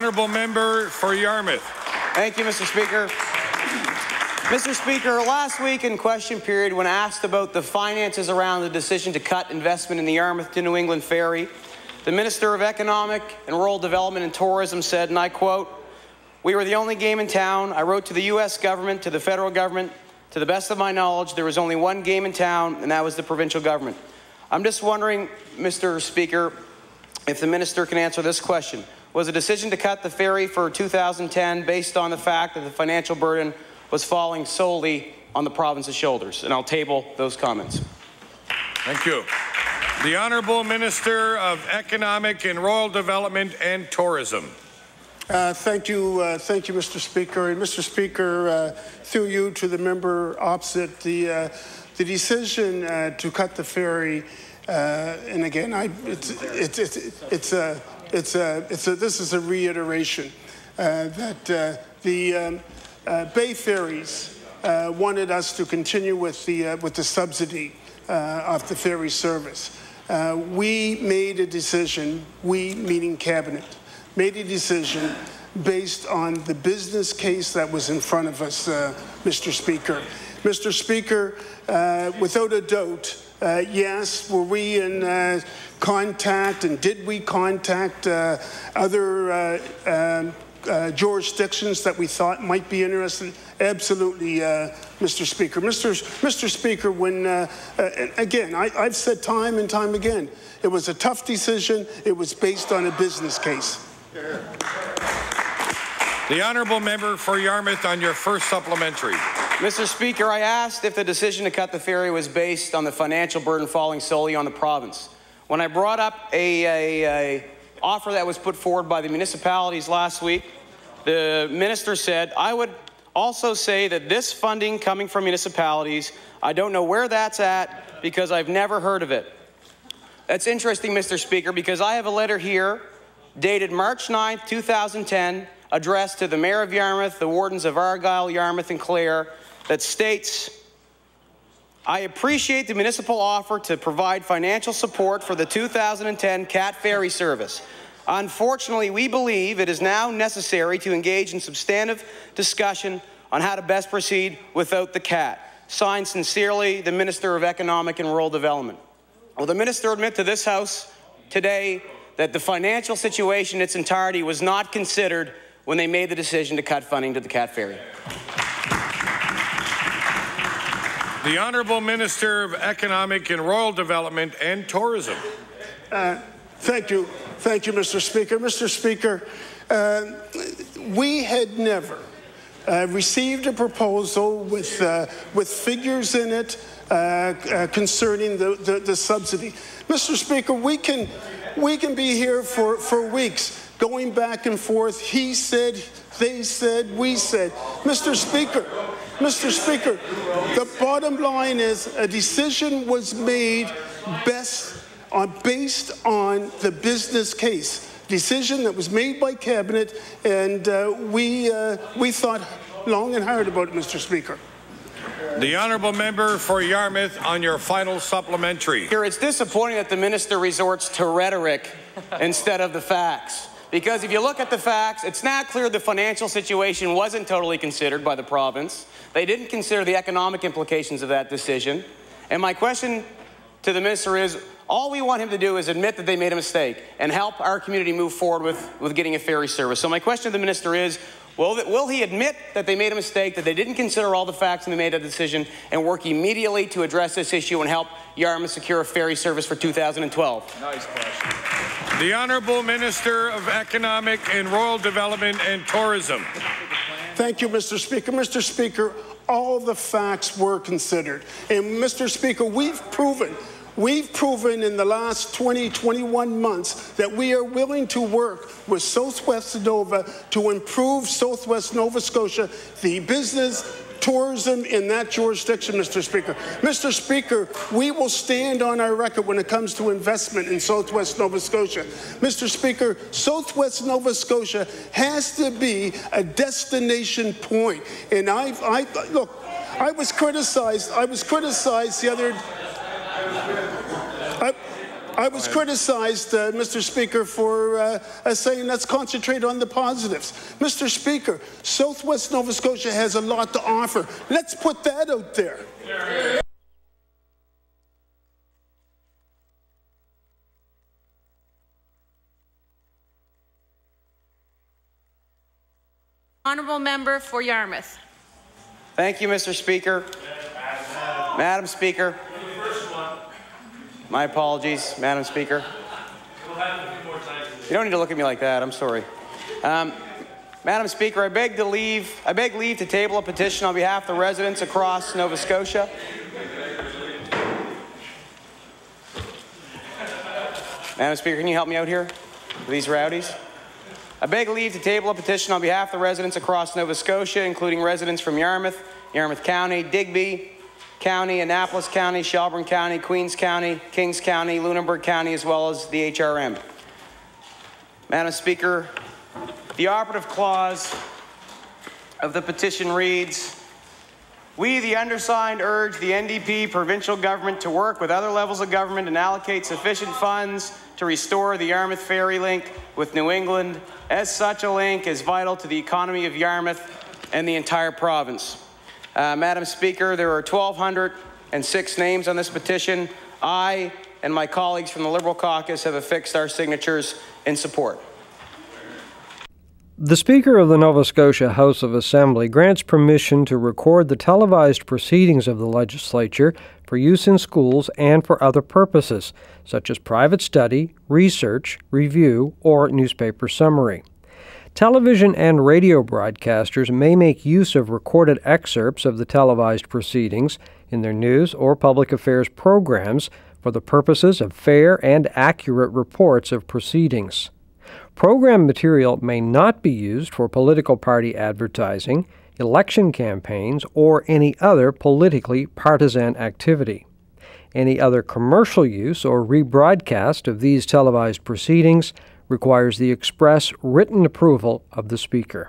Honourable member for Yarmouth. Thank you, Mr. Speaker. Mr. Speaker, last week in question period, when asked about the finances around the decision to cut investment in the Yarmouth to New England ferry, the Minister of Economic and Rural Development and Tourism said, and I quote, "We were the only game in town. I wrote to the U.S. government, to the federal government. To the best of my knowledge, there was only one game in town, and that was the provincial government." I'm just wondering, Mr. Speaker, if the minister can answer this question. Was the decision to cut the ferry for 2010 based on the fact that the financial burden was falling solely on the province's shoulders? And I'll table those comments. Thank you. The Honourable Minister of Economic and Rural Development and Tourism. Thank you, Mr. Speaker. And Mr. Speaker, through you to the member opposite, the decision to cut the ferry, and again, this is a reiteration that the Bay Ferries wanted us to continue with the subsidy of the ferry service. We made a decision, we meaning Cabinet, made a decision based on the business case that was in front of us, Mr. Speaker. Mr. Speaker, without a doubt, yes, were we in contact, and did we contact other jurisdictions that we thought might be interested? Absolutely, Mr. Speaker. Mr. Speaker, when, again, I've said time and time again, it was a tough decision. It was based on a business case. The Honourable Member for Yarmouth on your first supplementary. Mr. Speaker, I asked if the decision to cut the ferry was based on the financial burden falling solely on the province. When I brought up a offer that was put forward by the municipalities last week, the minister said, "I would also say that this funding coming from municipalities, I don't know where that's at because I've never heard of it." That's interesting, Mr. Speaker, because I have a letter here dated March 9th, 2010, addressed to the Mayor of Yarmouth, the Wardens of Argyll, Yarmouth and Clare, that states, "I appreciate the municipal offer to provide financial support for the 2010 CAT ferry service. Unfortunately, we believe it is now necessary to engage in substantive discussion on how to best proceed without the CAT. Signed sincerely, the Minister of Economic and Rural Development." Will the minister admit to this House today that the financial situation in its entirety was not considered when they made the decision to cut funding to the CAT ferry? The Honourable Minister of Economic and Rural Development and Tourism. Thank you, Mr. Speaker. Mr. Speaker, we had never received a proposal with figures in it concerning the subsidy. Mr. Speaker, we can be here for weeks going back and forth. He said, they said, we said. Mr. Speaker, the bottom line is a decision was made based on the business case. Decision that was made by Cabinet, and we thought long and hard about it, Mr. Speaker. The Honourable Member for Yarmouth on your final supplementary. It's disappointing that the minister resorts to rhetoric instead of the facts. Because if you look at the facts, it's now clear the financial situation wasn't totally considered by the province. They didn't consider the economic implications of that decision. And my question to the minister is, all we want him to do is admit that they made a mistake and help our community move forward with getting a ferry service. So my question to the minister is, will he admit that they made a mistake, that they didn't consider all the facts when they made a decision, and work immediately to address this issue and help Yarmouth secure a ferry service for 2012? Nice question. The Honourable Minister of Economic and Rural Development and Tourism. Thank you, Mr. Speaker. Mr. Speaker, all the facts were considered. And Mr. Speaker, we've proven in the last 21 months that we are willing to work with Southwest Nova to improve Southwest Nova Scotia, the business, tourism in that jurisdiction, Mr. Speaker. Mr. Speaker, we will stand on our record when it comes to investment in Southwest Nova Scotia. Mr. Speaker, Southwest Nova Scotia has to be a destination point. And look, I was criticized the other I was criticized, Mr. Speaker, for saying let's concentrate on the positives. Mr. Speaker, Southwest Nova Scotia has a lot to offer. Let's put that out there. Honourable member for Yarmouth. Thank you, Mr. Speaker. Madam Speaker. My apologies, Madam Speaker. You don't need to look at me like that. I'm sorry. Madam Speaker, I beg leave to table a petition on behalf of the residents across Nova Scotia. Madam Speaker, can you help me out here with these rowdies? I beg leave to table a petition on behalf of the residents across Nova Scotia, including residents from Yarmouth, Yarmouth County, Digby County, Annapolis County, Shelburne County, Queens County, Kings County, Lunenburg County, as well as the HRM. Madam Speaker, the operative clause of the petition reads, "We, the undersigned, urge the NDP provincial government to work with other levels of government and allocate sufficient funds to restore the Yarmouth ferry link with New England, as such a link is vital to the economy of Yarmouth and the entire province." Madam Speaker, there are 1,206 names on this petition. I and my colleagues from the Liberal caucus have affixed our signatures in support. The Speaker of the Nova Scotia House of Assembly grants permission to record the televised proceedings of the legislature for use in schools and for other purposes, such as private study, research, review, or newspaper summary. Television and radio broadcasters may make use of recorded excerpts of the televised proceedings in their news or public affairs programs for the purposes of fair and accurate reports of proceedings. Program material may not be used for political party advertising, election campaigns, or any other politically partisan activity. Any other commercial use or rebroadcast of these televised proceedings requires the express written approval of the Speaker.